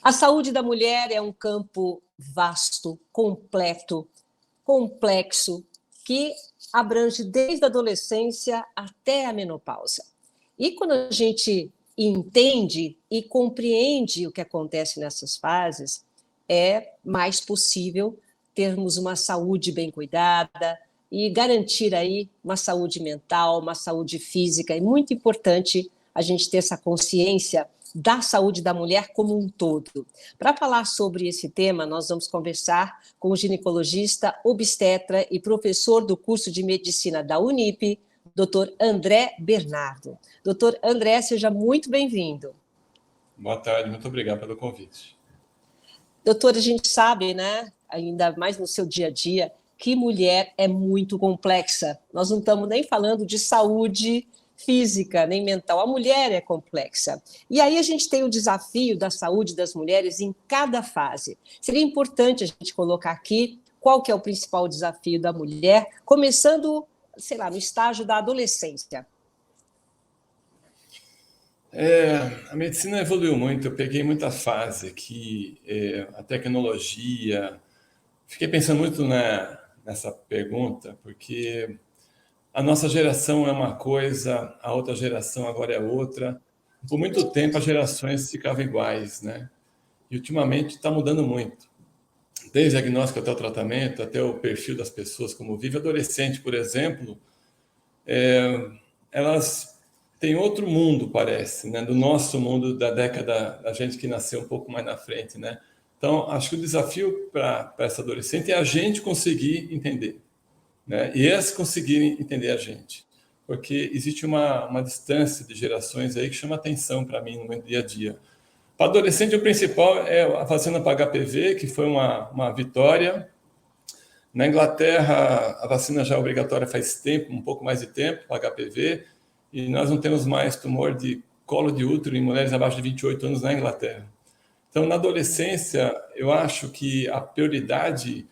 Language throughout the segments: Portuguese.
A saúde da mulher é um campo vasto, completo, complexo, que abrange desde a adolescência até a menopausa. E quando a gente entende e compreende o que acontece nessas fases, é mais possível termos uma saúde bem cuidada e garantir aí uma saúde mental, uma saúde física. É muito importante a gente ter essa consciência da saúde da mulher como um todo. Para falar sobre esse tema, nós vamos conversar com o ginecologista, obstetra e professor do curso de medicina da Unip, Dr. André Bernardo. Dr. André, seja muito bem-vindo. Boa tarde, muito obrigado pelo convite. Doutor, a gente sabe, né, ainda mais no seu dia a dia, que mulher é muito complexa. Nós não estamos nem falando de saúde física, nem mental. A mulher é complexa. E aí a gente tem o desafio da saúde das mulheres em cada fase. Seria importante a gente colocar aqui qual que é o principal desafio da mulher, começando, sei lá, no estágio da adolescência. A medicina evoluiu muito, eu peguei muita fase que a tecnologia... Fiquei pensando muito nessa pergunta, porque a nossa geração é uma coisa, a outra geração agora é outra. Por muito tempo as gerações ficavam iguais, né? E ultimamente está mudando muito. Desde o diagnóstico até o tratamento, até o perfil das pessoas, como vive. Adolescente, por exemplo, elas têm outro mundo, parece, né? Do nosso mundo da década, da gente que nasceu um pouco mais na frente, né? Então, acho que o desafio para essa adolescente é a gente conseguir entender, né? E elas conseguirem entender a gente. Porque existe uma distância de gerações aí que chama atenção para mim no meu dia a dia. Para adolescente, o principal é a vacina para HPV, que foi uma vitória. Na Inglaterra, a vacina já é obrigatória faz tempo, um pouco mais de tempo, para HPV, e nós não temos mais tumor de colo de útero em mulheres abaixo de 28 anos na Inglaterra. Então, na adolescência, eu acho que a prioridade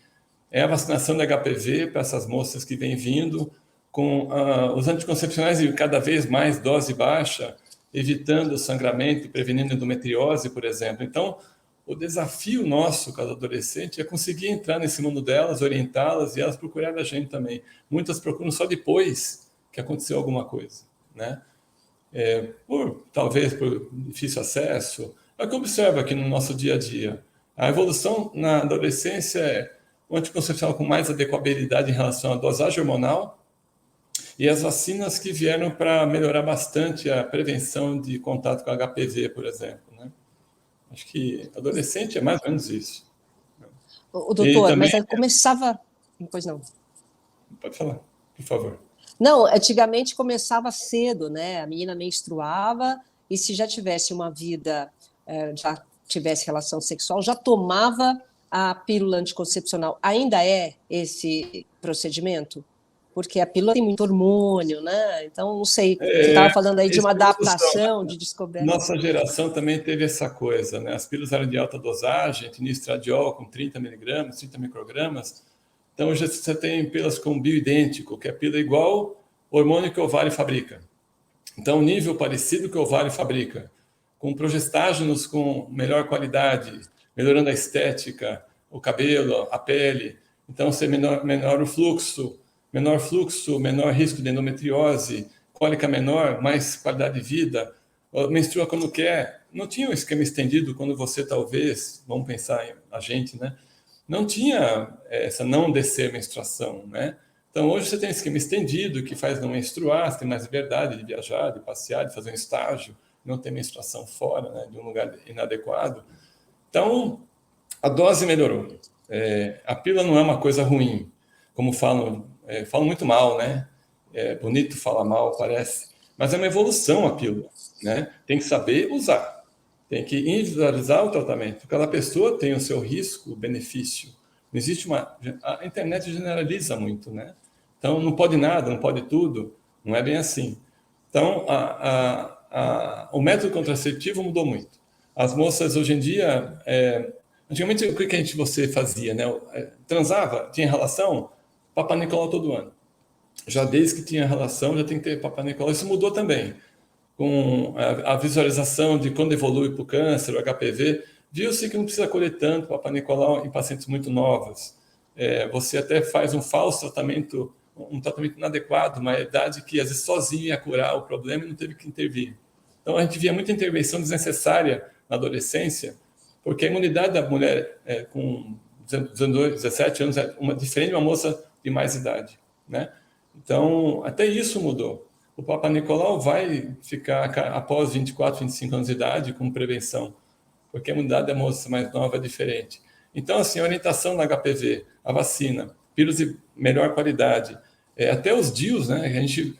é a vacinação de HPV para essas moças que vêm vindo, com os anticoncepcionais e cada vez mais dose baixa, evitando o sangramento, prevenindo endometriose, por exemplo. Então, o desafio nosso, cada adolescente, é conseguir entrar nesse mundo delas, orientá-las e elas procurarem a gente também. Muitas procuram só depois que aconteceu alguma coisa, né? Talvez por difícil acesso. É o que observa aqui no nosso dia a dia. A evolução na adolescência é o anticoncepcional com mais adequabilidade em relação à dosagem hormonal e as vacinas que vieram para melhorar bastante a prevenção de contato com HPV, por exemplo, né? Acho que adolescente é mais ou menos isso. O doutor, também, mas aí começava... Pois não. Pode falar, por favor. Não, antigamente começava cedo, né? A menina menstruava e se já tivesse uma vida, já tivesse relação sexual, já tomava a pílula anticoncepcional. Ainda é esse procedimento? Porque a pílula tem muito hormônio, né? Então, não sei, você estava falando aí de uma adaptação, de descoberta. Nossa geração também teve essa coisa, né? As pílulas eram de alta dosagem, tinha estradiol com 30 miligramas, 30 microgramas. Então, hoje você tem pílulas com bioidêntico, que é pílula igual ao hormônio que o ovário fabrica. Então, nível parecido que o ovário fabrica, com progestágenos com melhor qualidade, melhorando a estética, o cabelo, a pele. Então, você menor o fluxo, menor risco de endometriose, cólica menor, mais qualidade de vida, menstrua quando quer. Não tinha um esquema estendido quando você talvez, vamos pensar em a gente, né? Não tinha essa não descer menstruação, né? Então, hoje você tem um esquema estendido que faz não menstruar, você tem mais liberdade de viajar, de passear, de fazer um estágio, não ter menstruação fora, né, de um lugar inadequado. Então, a dose melhorou. A pílula não é uma coisa ruim, como falam muito mal, né? É bonito falar mal, parece, mas é uma evolução a pílula, né? Tem que saber usar, tem que individualizar o tratamento. Cada pessoa tem o seu risco, benefício. Não existe a internet generaliza muito, né? Então, não pode nada, não pode tudo, não é bem assim. Então, o método contraceptivo mudou muito. As moças, hoje em dia, antigamente, o que você fazia, né? Transava, tinha relação, Papa Nicolau todo ano. Já desde que tinha relação, já tem que ter Papa Nicolau. Isso mudou também, com a visualização de quando evolui para o câncer, o HPV. Viu-se que não precisa colher tanto Papa Nicolau em pacientes muito novos. Você até faz um falso tratamento, um tratamento inadequado, uma idade que às vezes sozinho ia curar o problema e não teve que intervir. Então a gente via muita intervenção desnecessária na adolescência, porque a imunidade da mulher com 19, 17 anos é diferente de uma moça de mais idade, né? Então até isso mudou. O Papa Nicolau vai ficar após 24, 25 anos de idade com prevenção, porque a imunidade da moça mais nova é diferente. Então, assim, a orientação na HPV, a vacina, pílulas de melhor qualidade, até os DIUs, né?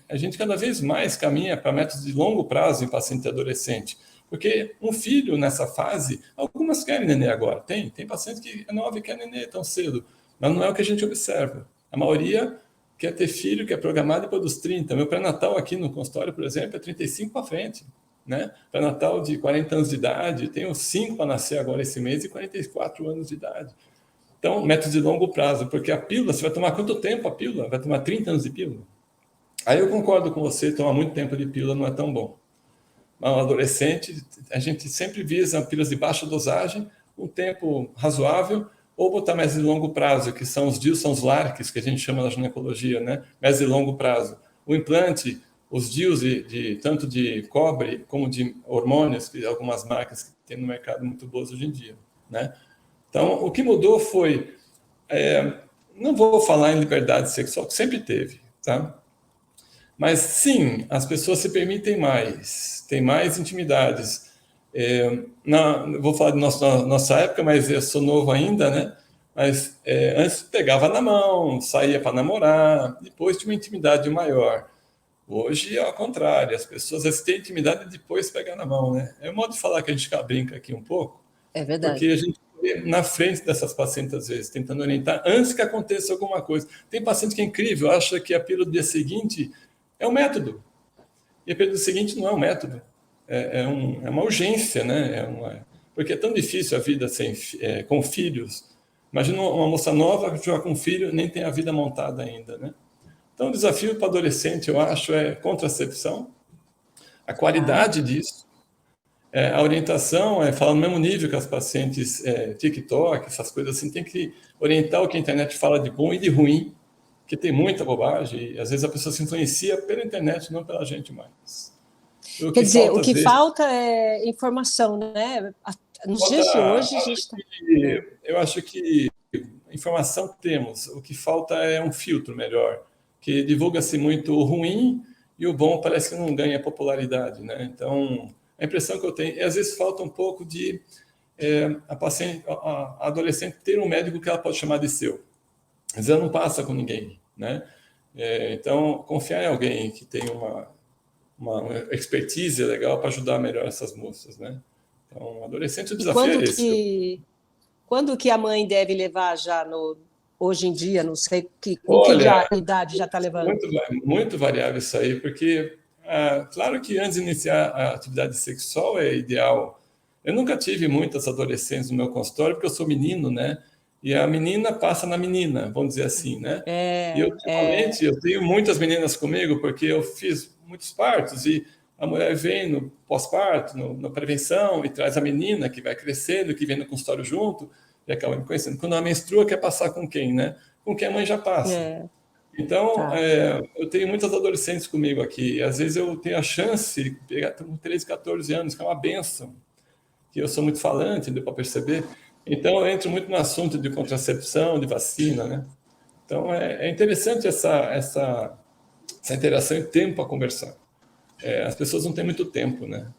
A gente cada vez mais caminha para métodos de longo prazo em paciente adolescente, porque um filho nessa fase, algumas querem nenê agora, tem paciente que é nova e quer nenê tão cedo, mas não é o que a gente observa. A maioria quer ter filho, que é programado depois dos 30. Meu pré-natal aqui no consultório, por exemplo, é 35 para frente, né? Pré-natal de 40 anos de idade, tenho 5 para nascer agora esse mês e 44 anos de idade. Então, método de longo prazo, porque a pílula, você vai tomar quanto tempo a pílula? Vai tomar 30 anos de pílula? Aí eu concordo com você, tomar muito tempo de pílula não é tão bom. Mas um adolescente, a gente sempre visa pílulas de baixa dosagem, um tempo razoável, ou botar mais de longo prazo, que são os DIUs, são os LARCs, que a gente chama na ginecologia, né? Mais de longo prazo. O implante, os DIUs tanto de cobre como de hormônios, que algumas marcas que tem no mercado muito boas hoje em dia, né? Então, o que mudou foi, não vou falar em liberdade sexual, que sempre teve, tá? Mas sim, as pessoas se permitem mais, têm mais intimidades. Vou falar de nossa época, mas eu sou novo ainda, né? Mas antes pegava na mão, saía para namorar, depois tinha uma intimidade maior. Hoje é ao contrário, as pessoas têm intimidade e depois pegam na mão, né? É o modo de falar que a gente brinca aqui um pouco, É verdade. porque a gente na frente dessas pacientes, às vezes, tentando orientar antes que aconteça alguma coisa. Tem paciente que é incrível, acha que a pílula do dia seguinte é um método. E a pílula do seguinte não é um método. É uma urgência, né? Porque é tão difícil a vida com filhos. Imagina uma moça nova que joga com filho nem tem a vida montada ainda, né? Então, o desafio para adolescente, eu acho, é contracepção, a qualidade disso, a orientação falar no mesmo nível que as pacientes TikTok, essas coisas assim, tem que orientar o que a internet fala de bom e de ruim, que tem muita bobagem, e às vezes a pessoa se influencia pela internet, não pela gente mais. Quer dizer, o que falta é informação, né? Nos dias de hoje, a gente está... Eu acho que informação temos, o que falta é um filtro melhor, que divulga-se muito o ruim e o bom parece que não ganha popularidade, né? Então, a impressão que eu tenho, e às vezes falta um pouco de a adolescente ter um médico que ela pode chamar de seu. Às vezes ela não passa com ninguém, né? Então, confiar em alguém que tem uma expertise legal para ajudar melhor essas moças, né? Então, adolescente, o desafio é esse. Quando que a mãe deve levar já hoje em dia, não sei com que idade já está levando? Muito variável isso aí, porque claro que antes de iniciar a atividade sexual é ideal. Eu nunca tive muitas adolescentes no meu consultório, porque eu sou menino, né? E a menina passa na menina, vamos dizer assim, né? E ultimamente eu tenho muitas meninas comigo, porque eu fiz muitos partos e a mulher vem no pós-parto, na prevenção, e traz a menina que vai crescendo, que vem no consultório junto, e acaba me conhecendo. Quando ela menstrua, quer passar com quem, né? Com quem a mãe já passa. Então, eu tenho muitas adolescentes comigo aqui, e às vezes eu tenho a chance de pegar com 13, 14 anos, que é uma benção, que eu sou muito falante, deu para perceber. Então, eu entro muito no assunto de contracepção, de vacina, né? Então, é interessante essa interação e tempo para conversar. As pessoas não têm muito tempo, né?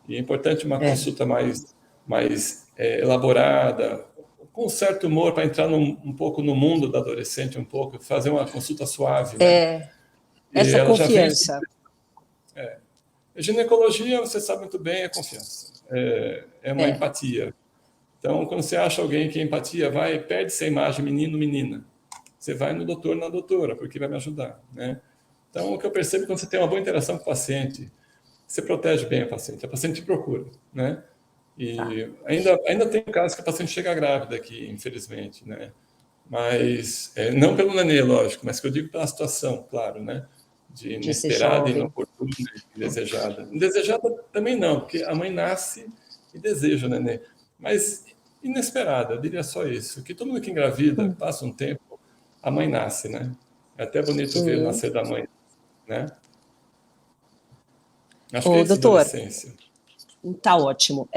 E é importante uma consulta mais elaborada, com um certo humor, para entrar um pouco no mundo da adolescente, um pouco, fazer uma consulta suave, né? Essa confiança. A ginecologia, você sabe muito bem, é confiança. É uma empatia. Então, quando você acha alguém que é empatia, perde essa imagem menino-menina. Você vai no doutor, na doutora, porque vai me ajudar, né? Então, o que eu percebo é quando você tem uma boa interação com o paciente, você protege bem a paciente te procura, né? E ainda tem casos que a paciente chega grávida aqui, infelizmente, né? Mas, não pelo nenê, lógico, mas que eu digo pela situação, claro, né? De inesperada, inoportuna, indesejada. Indesejada também não, porque a mãe nasce e deseja o nenê. mas inesperada, eu diria só isso, que todo mundo que engravida, passa um tempo, a mãe nasce, né? É até bonito ver nascer da mãe, né? Acho que é Ô, isso, doutor, adolescência. tá ótimo.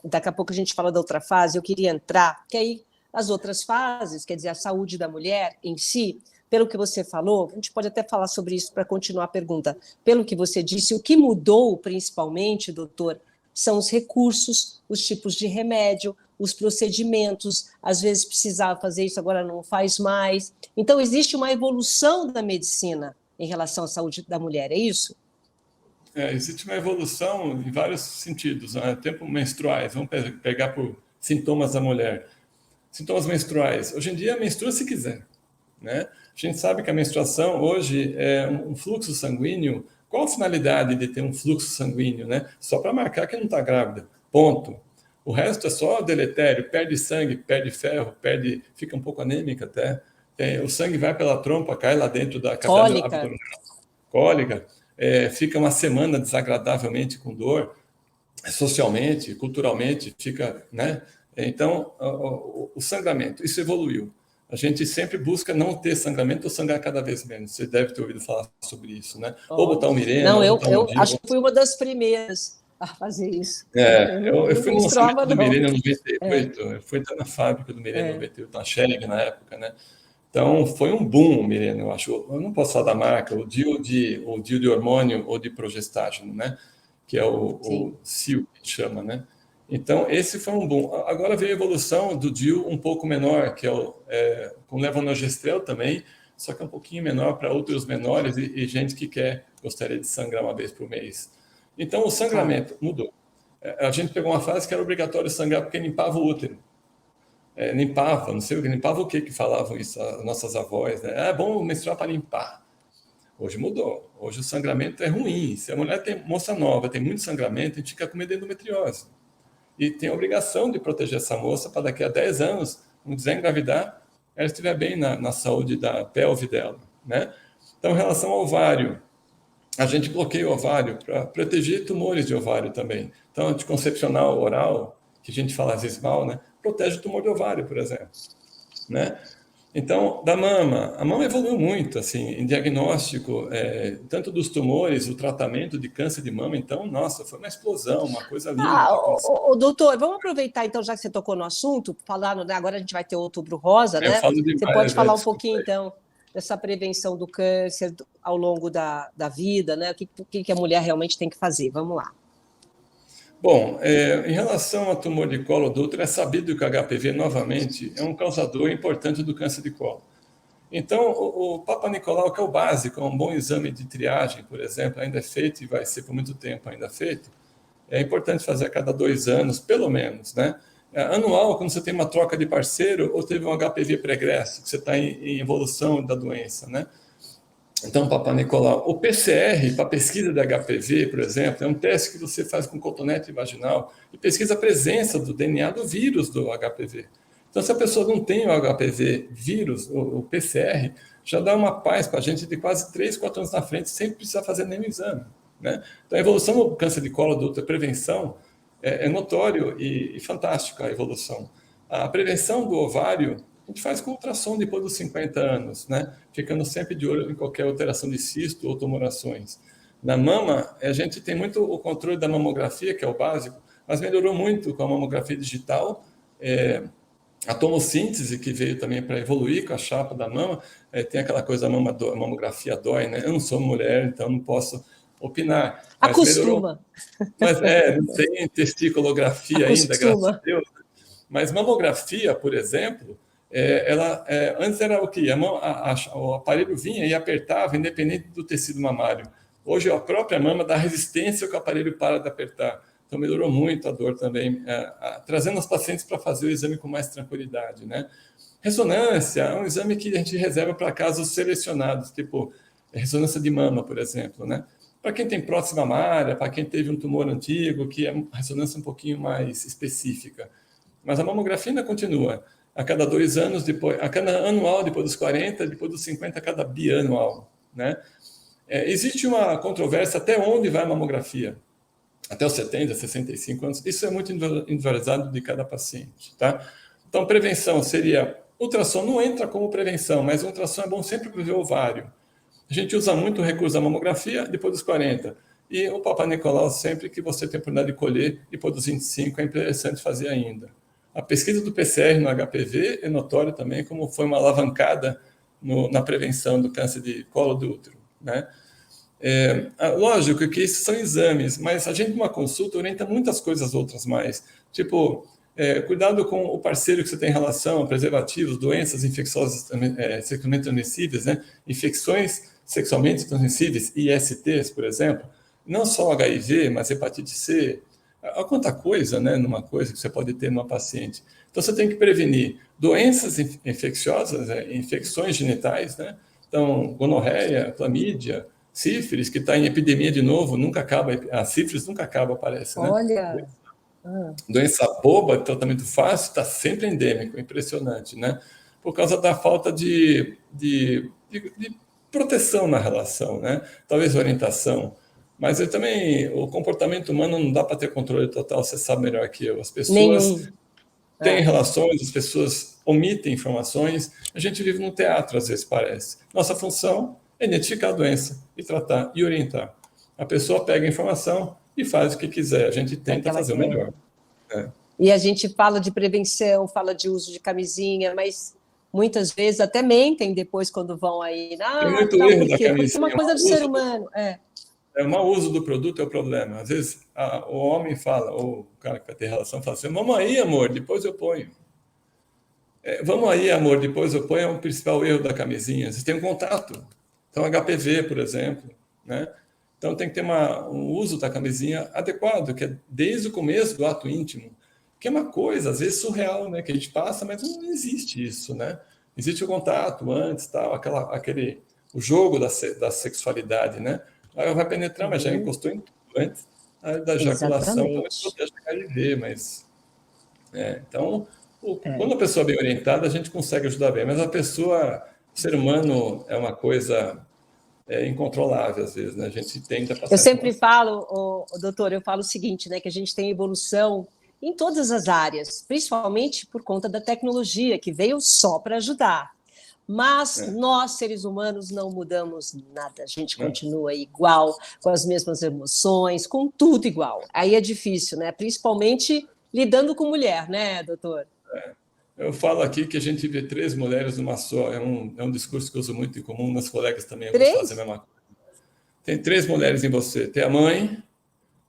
Daqui a pouco a gente fala da outra fase. Eu queria entrar, que aí as outras fases, quer dizer, a saúde da mulher em si, pelo que você falou, a gente pode até falar sobre isso para continuar a pergunta. Pelo que você disse, o que mudou principalmente, doutor, são os recursos, os tipos de remédio, os procedimentos. Às vezes precisava fazer isso, agora não faz mais. Então, existe uma evolução da medicina em relação à saúde da mulher, é isso? Existe uma evolução em vários sentidos, né? Tempo menstruais, vamos pegar por sintomas da mulher. Sintomas menstruais. Hoje em dia, menstrua se quiser, né? A gente sabe que a menstruação hoje é um fluxo sanguíneo. Qual a finalidade de ter um fluxo sanguíneo, né? Só para marcar que não está grávida. Ponto. O resto é só deletério, perde sangue, perde ferro, fica um pouco anêmica até. O sangue vai pela trompa, cai lá dentro da cavidade Cólica. abdominal, cólica, fica uma semana desagradavelmente com dor, socialmente, culturalmente, fica, né? Então, o sangramento, isso evoluiu. A gente sempre busca não ter sangramento ou sangrar cada vez menos. Você deve ter ouvido falar sobre isso, né? Ou botar um Mirena, Não, ou eu, botar um eu DIU. acho que fui uma das primeiras a fazer isso. Eu Não fui no lançamento menstruava, do não. Mirena em 98, eu fui entrar na fábrica do Mirena em 98, na Shelling na época, né? Então, foi um boom o Mirena, eu acho. Eu não posso falar da marca, o DIU de hormônio ou de progestágeno, né? Que é o CIO, que chama, né? Então, esse foi um boom. Agora veio a evolução do DIU um pouco menor, que com levonorgestrel também, só que é um pouquinho menor para outros menores e gente que gostaria de sangrar uma vez por mês. Então, o sangramento mudou. A gente pegou uma fase que era obrigatório sangrar porque limpava o útero. Limpava, não sei o que, limpava o que falavam isso, as nossas avós, né? É bom menstruar para limpar. Hoje mudou. Hoje o sangramento é ruim. Se a mulher tem moça nova, tem muito sangramento, a gente fica com medo de endometriose. E tem a obrigação de proteger essa moça para daqui a 10 anos, não quiser engravidar, ela estiver bem na saúde da pelve dela, né? Então, em relação ao ovário, a gente bloqueia o ovário para proteger tumores de ovário também. Então, anticoncepcional oral, que a gente fala às vezes mal, né? Protege o tumor de ovário, por exemplo, né? Então, da mama, a mama evoluiu muito, assim, em diagnóstico, tanto dos tumores, o tratamento de câncer de mama. Então, nossa, foi uma explosão, uma coisa linda que aconteceu. Doutor, vamos aproveitar então, já que você tocou no assunto, falando, né, agora a gente vai ter o Outubro Rosa, Eu né? falo Você pode demais, falar um desculpa pouquinho aí. então dessa prevenção do câncer ao longo da vida, né? O que a mulher realmente tem que fazer? Vamos lá. Bom, em relação ao tumor de colo do útero, é sabido que o HPV, novamente, é um causador importante do câncer de colo. Então, o Papa Nicolau, que é o básico, é um bom exame de triagem, por exemplo, ainda é feito e vai ser por muito tempo ainda feito. É importante fazer a cada 2 anos, pelo menos, né? Anual, quando você tem uma troca de parceiro ou teve um HPV pregresso, que você está em evolução da doença, né? Então, Papa Nicolau, o PCR, para pesquisa de HPV, por exemplo, é um teste que você faz com cotonete vaginal e pesquisa a presença do DNA do vírus do HPV. Então, se a pessoa não tem o HPV vírus, o PCR, já dá uma paz para a gente de quase 3, 4 anos na frente, sem precisar fazer nenhum exame, né? Então, a evolução do câncer de colo do útero, a prevenção, é notório e fantástica a evolução. A prevenção do ovário, a gente faz com ultrassom depois dos 50 anos, né? Ficando sempre de olho em qualquer alteração de cisto ou tumorações. Na mama, a gente tem muito o controle da mamografia, que é o básico, mas melhorou muito com a mamografia digital, a tomossíntese, que veio também para evoluir com a chapa da mama, tem aquela coisa, a mamografia dói, né? Eu não sou mulher, então não posso opinar, mas melhorou. Acostuma, Mas não tem testiculografia ainda, graças a acostuma. Deus. Mas mamografia, por exemplo, antes era o quê? O aparelho vinha e apertava, independente do tecido mamário. Hoje a própria mama dá resistência que o aparelho para de apertar. Então melhorou muito a dor também, trazendo os pacientes para fazer o exame com mais tranquilidade, né? Ressonância é um exame que a gente reserva para casos selecionados, tipo ressonância de mama, por exemplo, né? Para quem tem próxima mamária, para quem teve um tumor antigo, que é uma ressonância um pouquinho mais específica. Mas a mamografia ainda continua. A cada 2 anos, a cada anual, depois dos 40, depois dos 50, a cada bianual, né? Existe uma controvérsia até onde vai a mamografia. até os 70, 65 anos. Isso é muito individualizado de cada paciente, tá? Então, prevenção seria... Ultrassom não entra como prevenção, mas ultrassom é bom sempre para ver o ovário. A gente usa muito o recurso da mamografia depois dos 40. E o Papa Nicolau, sempre que você tem a oportunidade de colher, depois dos 25, é interessante fazer ainda. A pesquisa do PCR no HPV é notória também, como foi uma alavancada na prevenção do câncer de colo do útero, né? Lógico que esses são exames, mas a gente, numa consulta, orienta muitas coisas outras mais. Tipo, cuidado com o parceiro que você tem em relação, preservativos, doenças infecciosas sexualmente transmissíveis, né? Infecções sexualmente transmissíveis, ISTs, por exemplo. Não só HIV, mas hepatite C. Olha quanta coisa, né? Numa coisa que você pode ter numa paciente. Então, você tem que prevenir doenças infecciosas, infecções genitais, né? Então, gonorreia, clamídia, sífilis, que está em epidemia de novo, nunca acaba, a sífilis nunca acaba, parece, né? Olha... Doença boba, tratamento fácil, está sempre endêmico, impressionante, né? Por causa da falta de proteção na relação, né? Talvez orientação. Mas também, o comportamento humano não dá para ter controle total, você sabe melhor que eu. As pessoas têm relações, as pessoas omitem informações. A gente vive num teatro, às vezes, parece. Nossa função é identificar a doença e tratar e orientar. A pessoa pega a informação e faz o que quiser. A gente tenta fazer o melhor. E a gente fala de prevenção, fala de uso de camisinha, mas muitas vezes até mentem depois quando vão aí. Tem muito erro da camisinha. Porque é uma coisa do ser humano. O mau uso do produto é o problema. Às vezes o homem fala, ou o cara que vai ter relação fala assim, vamos aí, amor, depois eu ponho. Vamos aí, amor, depois eu ponho, é o principal erro da camisinha. Você tem um contato. Então, HPV, por exemplo, né? Então, tem que ter um uso da camisinha adequado, que é desde o começo do ato íntimo, que é uma coisa, às vezes, surreal, né? Que a gente passa, mas não existe isso, né? Existe o contato antes, tal, o jogo da sexualidade, né? Ela vai penetrar, mas já encostou em tudo antes da ejaculação, talvez proteja HIV, mas... então, quando a pessoa é bem orientada, a gente consegue ajudar bem, mas o ser humano é uma coisa... incontrolável, às vezes, né? A gente tenta passar... Eu sempre falo, doutor, eu falo o seguinte, né? Que a gente tem evolução em todas as áreas, principalmente por conta da tecnologia, que veio só para ajudar. Mas nós, seres humanos, não mudamos nada. A gente continua igual, com as mesmas emoções, com tudo igual. Aí é difícil, né? Principalmente lidando com mulher, né, doutor? Eu falo aqui que a gente vê 3 mulheres numa só. É um discurso que eu uso muito em comum, meus colegas também fazem a mesma coisa. Tem 3 mulheres em você. Tem a mãe,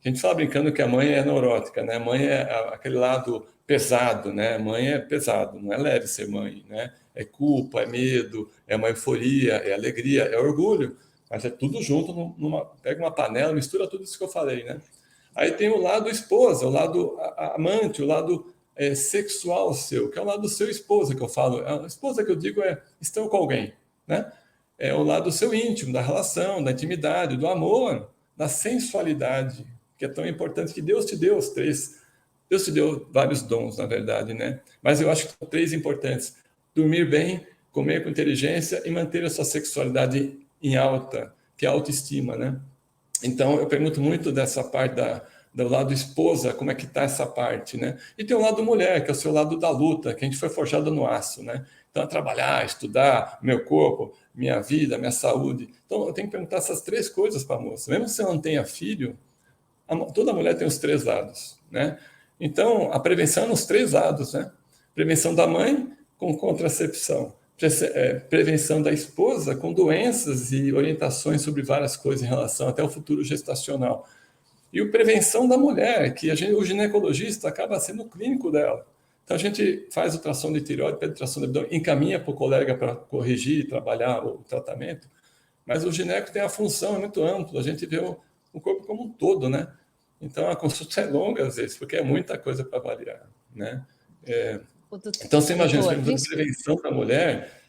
a gente fala brincando que a mãe é neurótica, né? A mãe é aquele lado pesado, né? A mãe é pesado, não é leve ser mãe, né? É culpa, é medo, é uma euforia, é alegria, é orgulho, mas é tudo junto, pega uma panela, mistura tudo isso que eu falei, né? Aí tem o lado esposa, o lado amante, o lado sexual seu, que é o lado do seu esposa que eu falo. A esposa que eu digo estou com alguém, né? É o lado seu íntimo, da relação, da intimidade, do amor, da sensualidade, que é tão importante, que Deus te deu os 3. Deus te deu vários dons, na verdade, né? Mas eu acho que são 3 importantes. Dormir bem, comer com inteligência e manter a sua sexualidade em alta, que é a autoestima, né? Então, eu pergunto muito dessa parte do lado esposa, como é que está essa parte, né? E tem o lado mulher, que é o seu lado da luta, que a gente foi forjado no aço, né? Então, trabalhar, estudar, meu corpo, minha vida, minha saúde. Então, eu tenho que perguntar essas 3 coisas para a moça. Mesmo se ela não tenha filho, toda mulher tem os 3 lados, né? Então, a prevenção é nos 3 lados, né? Prevenção da mãe com contracepção. Prevenção da esposa com doenças e orientações sobre várias coisas em relação até o futuro gestacional. E a prevenção da mulher, que o ginecologista acaba sendo o clínico dela. Então, a gente faz ultrassom de tireoide, pede ultrassom de abdômen, encaminha para o colega para corrigir e trabalhar o tratamento. Mas o gineco tem a função, é muito ampla, a gente vê o corpo como um todo, né? Então, a consulta é longa, às vezes, porque é muita coisa para avaliar, né? Então, você imagina, a prevenção da mulher,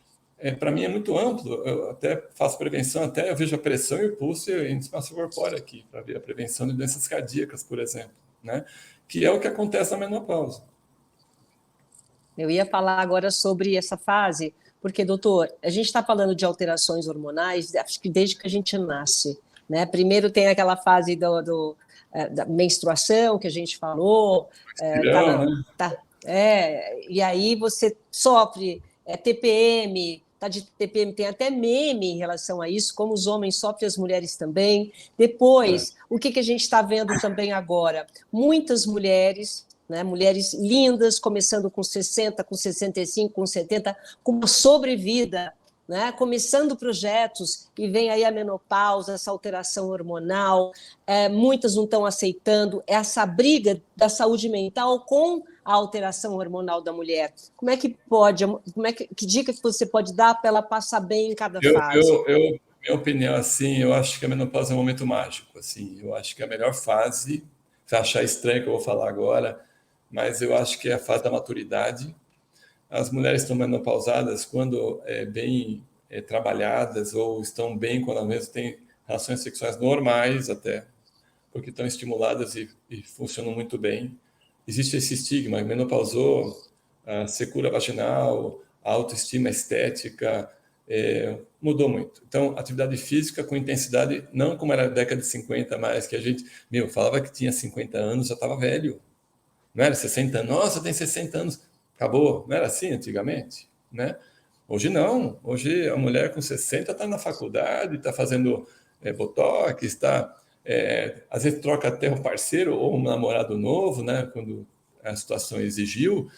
para mim é muito amplo. Eu até faço prevenção, até eu vejo a pressão e o pulso e a índice massa corpórea aqui, para ver a prevenção de doenças cardíacas, por exemplo, né? Que é o que acontece na menopausa. Eu ia falar agora sobre essa fase, porque, doutor, a gente está falando de alterações hormonais, acho que desde que a gente nasce. né? Primeiro tem aquela fase da menstruação que a gente falou, Estirão, né? e aí você sofre TPM, tá de TPM, tem até meme em relação a isso, como os homens sofrem, as mulheres também. É. Depois, o que a gente está vendo também agora? Muitas mulheres, né, mulheres lindas, começando com 60, com 65, com 70, com uma sobrevida, né, começando projetos, e vem aí a menopausa, essa alteração hormonal, muitas não estão aceitando essa briga da saúde mental com a alteração hormonal da mulher. Como é que pode, que dica que você pode dar para ela passar bem em cada fase? Minha opinião, assim, eu acho que a menopausa é um momento mágico, assim, eu acho que é a melhor fase, você achar estranho que eu vou falar agora, mas eu acho que é a fase da maturidade. As mulheres estão menopausadas quando bem trabalhadas ou estão bem quando ao menos têm relações sexuais normais até, porque estão estimuladas e funcionam muito bem. Existe esse estigma, menopausou, a secura vaginal, a autoestima estética, mudou muito. Então, atividade física com intensidade, não como era na década de 50, mas que a gente, falava que tinha 50 anos, já estava velho. Não era 60 anos, nossa, tem 60 anos, acabou. Não era assim antigamente, né? Hoje não. Hoje a mulher com 60 está na faculdade, está fazendo botox, está às vezes troca até um parceiro ou um namorado novo, né? Quando a situação exigiu.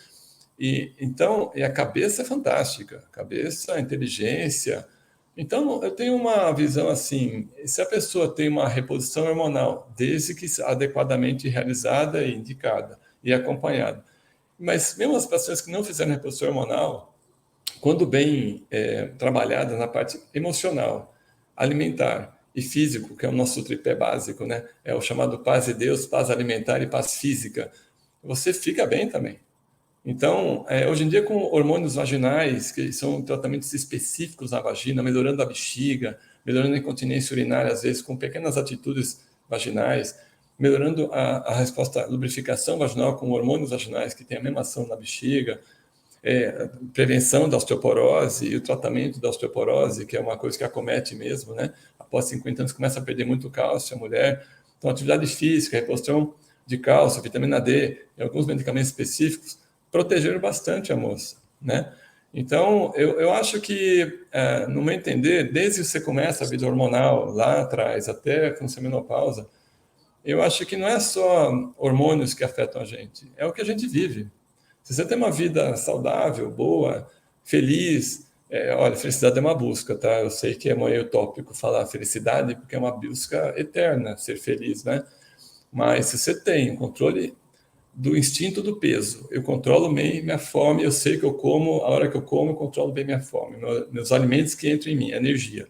E então, a cabeça é fantástica, a cabeça, a inteligência. Então, eu tenho uma visão assim: se a pessoa tem uma reposição hormonal, desde que adequadamente realizada e indicada e acompanhada, mas mesmo as pacientes que não fizeram reposição hormonal, quando bem trabalhada na parte emocional, alimentar e físico, que é o nosso tripé básico, né? É o chamado paz de Deus, paz alimentar e paz física, você fica bem também. Então, hoje em dia, com hormônios vaginais, que são tratamentos específicos na vagina, melhorando a bexiga, melhorando a incontinência urinária, às vezes com pequenas atitudes vaginais, melhorando a resposta à lubrificação vaginal com hormônios vaginais, que tem a mesma ação na bexiga, prevenção da osteoporose e o tratamento da osteoporose, que é uma coisa que acomete mesmo, né? Após 50 anos começa a perder muito cálcio a mulher. Então, atividade física, reposição de cálcio, vitamina D e alguns medicamentos específicos protegeram bastante a moça, né? Então, eu acho que, no meu entender, desde que você começa a vida hormonal lá atrás, até quando você menopausa, eu acho que não é só hormônios que afetam a gente, é o que a gente vive. Se você tem uma vida saudável, boa, feliz, olha, felicidade é uma busca, tá? Eu sei que é meio utópico falar felicidade, porque é uma busca eterna, ser feliz, né? Mas se você tem o controle do instinto do peso, eu controlo bem minha fome, eu sei que eu como, a hora que eu como, eu controlo bem minha fome, meus alimentos que entram em mim, energia.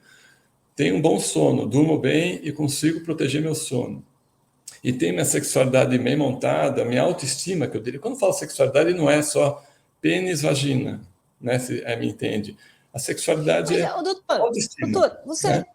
Tenho um bom sono, durmo bem e consigo proteger meu sono. E tenho minha sexualidade bem montada, minha autoestima, que eu diria. Quando eu falo sexualidade, não é só pênis, vagina, né? Se me entende. A sexualidade Mas, é autoestima, doutor, né?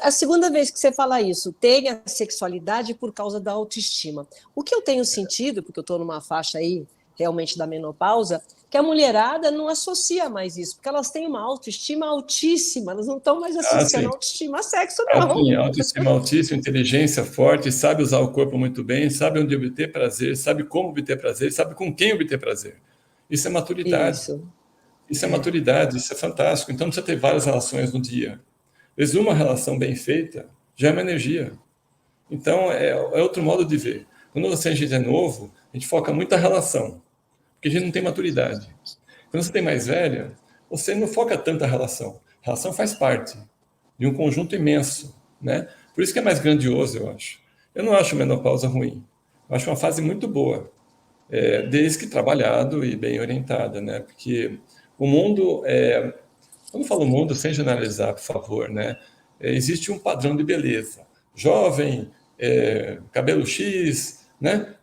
a segunda vez que você fala isso, tem a sexualidade por causa da autoestima. O que eu tenho sentido, porque eu estou numa faixa aí realmente da menopausa, que a mulherada não associa mais isso, porque elas têm uma autoestima altíssima, elas não estão mais associando Sim. autoestima a sexo, não. Sim, autoestima altíssima, inteligência forte, sabe usar o corpo muito bem, sabe onde obter prazer, sabe como obter prazer, sabe com quem obter prazer. Isso é maturidade. Isso. Isso é maturidade, isso é fantástico. Então, não precisa ter várias relações no dia. Às vezes, uma relação bem feita já é uma energia. Então, é outro modo de ver. Quando a gente é novo, a gente foca muito na relação, porque a gente não tem maturidade. Quando você tem mais velha, você não foca tanto na relação. A relação faz parte de um conjunto imenso, né? Por isso que é mais grandioso, eu acho. Eu não acho menopausa ruim. Eu acho uma fase muito boa, desde que trabalhado e bem orientada, né? Porque o mundo, quando eu falo mundo, sem generalizar, por favor, né? Existe um padrão de beleza. Jovem, cabelo X, né?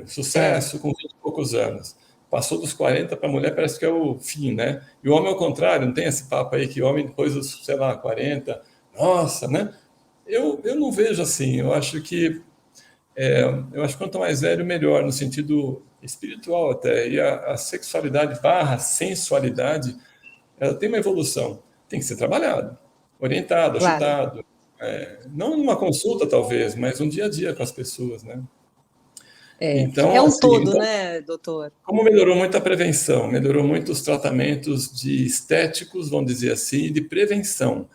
Sucesso com 20 e poucos anos. Passou dos 40 para a mulher parece que é o fim, né? E o homem ao contrário, não tem esse papo aí que o homem depois dos, sei lá, 40, nossa, né? Eu não vejo assim, eu acho que quanto mais velho, melhor, no sentido espiritual até, e a sexualidade barra sensualidade, ela tem uma evolução, tem que ser trabalhado, orientado, Claro. ajudado, Não numa consulta, talvez, mas um dia a dia com as pessoas, né? É Então, um assim, todo, né, doutor? como melhorou muito a prevenção, melhorou muito os tratamentos de estéticos, vamos dizer assim, de prevenção.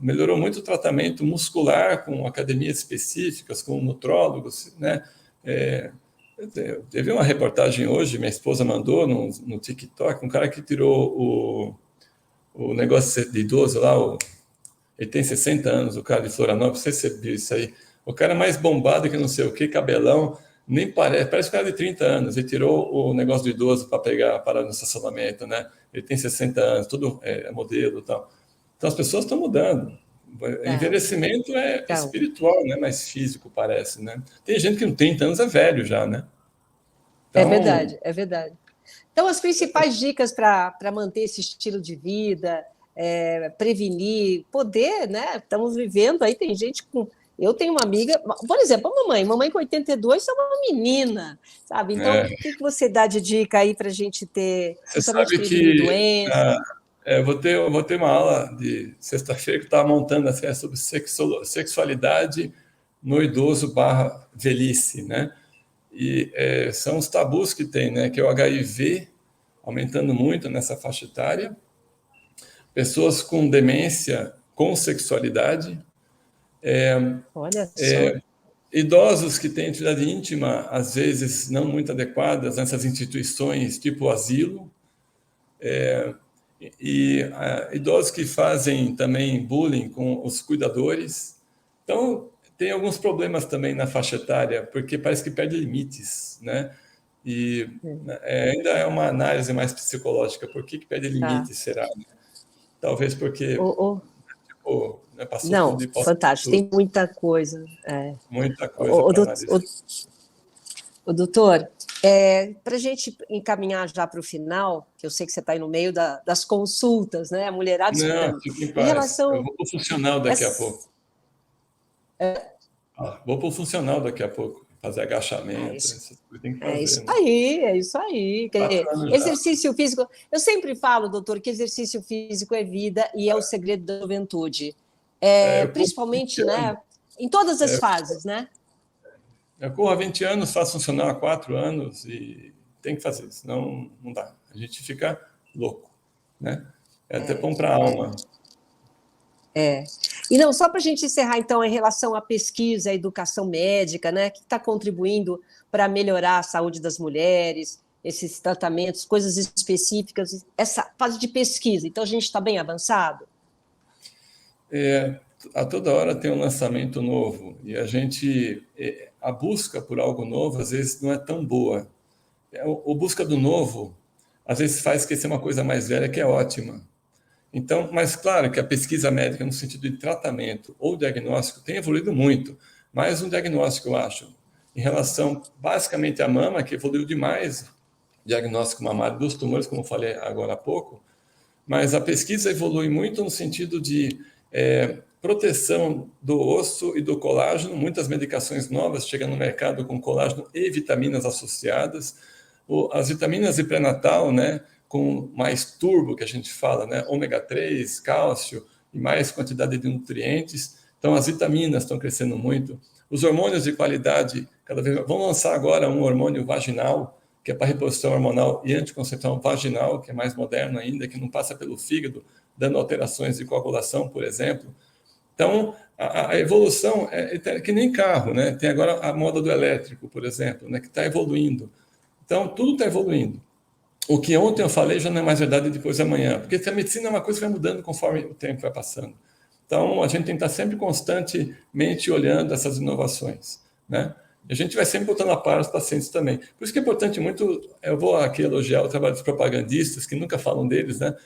Melhorou muito o tratamento muscular com academias específicas, com nutrólogos, né? Teve uma reportagem hoje, minha esposa mandou no TikTok, um cara que tirou o negócio de idoso lá, ele tem 60 anos, o cara de Florianópolis, não sei se você viu isso aí. O cara mais bombado que não sei o que, cabelão, nem parece um cara de 30 anos. Ele tirou o negócio do idoso para pegar para no estacionamento, né? Ele tem 60 anos, tudo modelo e tal. Então as pessoas estão mudando. Envelhecimento é Então, espiritual, não é mais físico, parece, né? Tem gente que com 30 anos é velho já, né? é Então, verdade, é verdade. Então, as principais dicas para manter esse estilo de vida, prevenir, poder, né? Estamos vivendo aí, tem gente com. Eu tenho uma amiga, por exemplo, a mamãe com 82 é uma menina, sabe? Então, o que você dá de dica aí para a gente ter, você principalmente sabe prevenir que doença? eu vou ter uma aula de sexta-feira que estava montando assim, sobre sexualidade no idoso barra velhice, né? E são os tabus que tem, né? Que é o HIV aumentando muito nessa faixa etária, pessoas com demência com sexualidade, Olha só. idosos que têm atividade íntima, às vezes não muito adequadas nessas instituições, tipo asilo, e idosos que fazem também bullying com os cuidadores. Então, tem alguns problemas também na faixa etária, porque parece que perde limites, né? E ainda é uma análise mais psicológica. Por que perde Tá. limites, será? Talvez porque O, passou tudo não, e passou fantástico, tudo. tem muita coisa. Muita coisa O, o, para dout- analisar. o doutor, para a gente encaminhar já para o final, que eu sei que você está aí no meio das consultas, né? A mulherada Não, esperando. fique em Em paz. Eu relação. vou para o funcional daqui a pouco. Essa, Vou para o funcional daqui a pouco. Fazer é agachamento, isso. essas coisas tem que É fazer, isso né? aí, é isso aí. 4 anos já. Exercício físico. Eu sempre falo, doutor, que exercício físico é vida e é o segredo da juventude. Eu corro há 20 Principalmente, anos. né? Em todas as fases, né? Eu corro há 20 anos, faço funcional há 4 anos e tem que fazer, senão não dá. A gente fica louco, né? É até bom para a alma. E não, só para a gente encerrar, então, em relação à pesquisa, à educação médica, né? Que está contribuindo para melhorar a saúde das mulheres, esses tratamentos, coisas específicas, essa fase de pesquisa. Então, a gente está bem avançado? A toda hora tem um lançamento novo e a busca por algo novo às vezes não é tão boa. O busca do novo às vezes faz esquecer uma coisa mais velha que é ótima. Então, mas claro que a pesquisa médica no sentido de tratamento ou diagnóstico tem evoluído muito, mas um diagnóstico, eu acho, em relação basicamente à mama, que evoluiu demais, diagnóstico mamário dos tumores, como eu falei agora há pouco, mas a pesquisa evolui muito no sentido de proteção do osso e do colágeno, muitas medicações novas chegam no mercado com colágeno e vitaminas associadas, as vitaminas de pré-natal, né, com mais turbo, que a gente fala, né, ômega 3, cálcio e mais quantidade de nutrientes. Então, as vitaminas estão crescendo muito. Os hormônios de qualidade, cada vez mais. Vão lançar agora um hormônio vaginal, que é para reposição hormonal e anticoncepção vaginal, que é mais moderno ainda, que não passa pelo fígado, dando alterações de coagulação, por exemplo. Então, a evolução é que nem carro, né? Tem agora a moda do elétrico, por exemplo, né? Que está evoluindo. Então, tudo está evoluindo. O que ontem eu falei já não é mais verdade depois de amanhã, porque a medicina é uma coisa que vai mudando conforme o tempo vai passando. Então, a gente tem que estar sempre constantemente olhando essas inovações, né? E a gente vai sempre botando a par os pacientes também. Por isso que é importante muito, eu vou aqui elogiar o trabalho dos propagandistas, que nunca falam deles, né?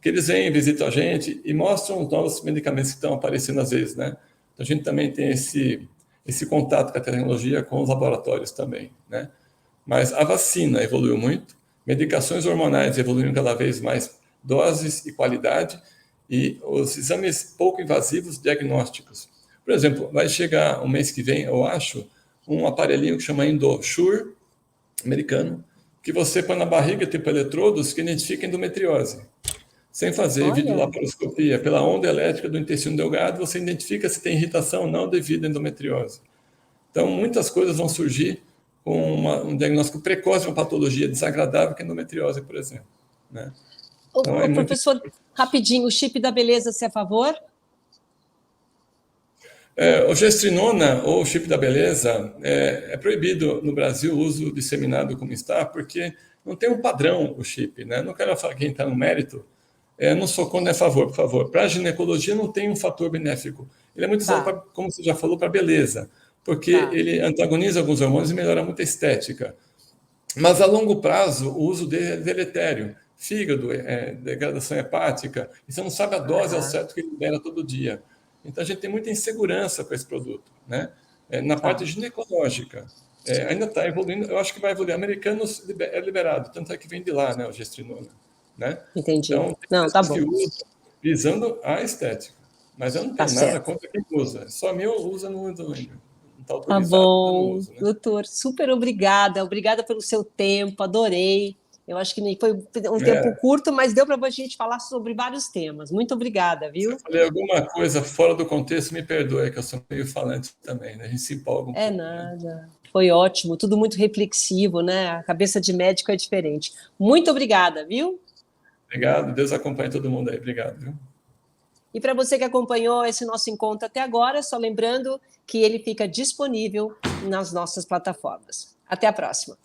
Que eles vêm, visitam a gente e mostram os novos medicamentos que estão aparecendo às vezes, né? Então, a gente também tem esse contato com a tecnologia, com os laboratórios também, né? Mas a vacina evoluiu muito, medicações hormonais evoluíram cada vez mais, doses e qualidade, e os exames pouco invasivos diagnósticos. Por exemplo, vai chegar um mês que vem, eu acho, um aparelhinho que chama EndoSure, americano, que você põe na barriga, tipo eletrodos, que identifica endometriose. sem fazer Olha. videolaparoscopia, pela onda elétrica do intestino delgado, você identifica se tem irritação ou não devido à endometriose. Então, muitas coisas vão surgir com um diagnóstico precoce de uma patologia desagradável, que é a endometriose, por exemplo. Né? Então, é muito... Professor, rapidinho, o chip da beleza, você é a favor? O gestrinona, ou o chip da beleza, é proibido no Brasil o uso disseminado como está, porque não tem um padrão o chip. Né? Não quero falar quem está no mérito, não sou contra, a favor, por favor. Para a ginecologia não tem um fator benéfico. Ele é muito usado, como você já falou, para beleza, porque ele antagoniza alguns hormônios e melhora muito a estética. Mas a longo prazo, o uso dele é deletério. Fígado, degradação hepática, e você não sabe a dose ao certo que ele libera todo dia. Então, a gente tem muita insegurança com esse produto. Né? Na parte ginecológica, ainda está evoluindo, eu acho que vai evoluir. Americanos é liberado, tanto é que vem de lá, né, o gestrinona. Né? Entendi. Então, tem pessoas que usam visando a estética. Mas eu não tenho nada contra quem usa. Só meu usa no ainda. Tá bom, uso, né? Doutor, super obrigada. Obrigada pelo seu tempo, adorei. Eu acho que foi um tempo curto, mas deu para a gente falar sobre vários temas. Muito obrigada, viu? Se eu falei alguma coisa fora do contexto, me perdoe, que eu sou meio falante também, né? A gente se empolga um pouco. Nada. Né? Foi ótimo, tudo muito reflexivo, né? A cabeça de médico é diferente. Muito obrigada, viu? Obrigado, Deus acompanhe todo mundo aí. Obrigado, viu? E para você que acompanhou esse nosso encontro até agora, só lembrando que ele fica disponível nas nossas plataformas. Até a próxima.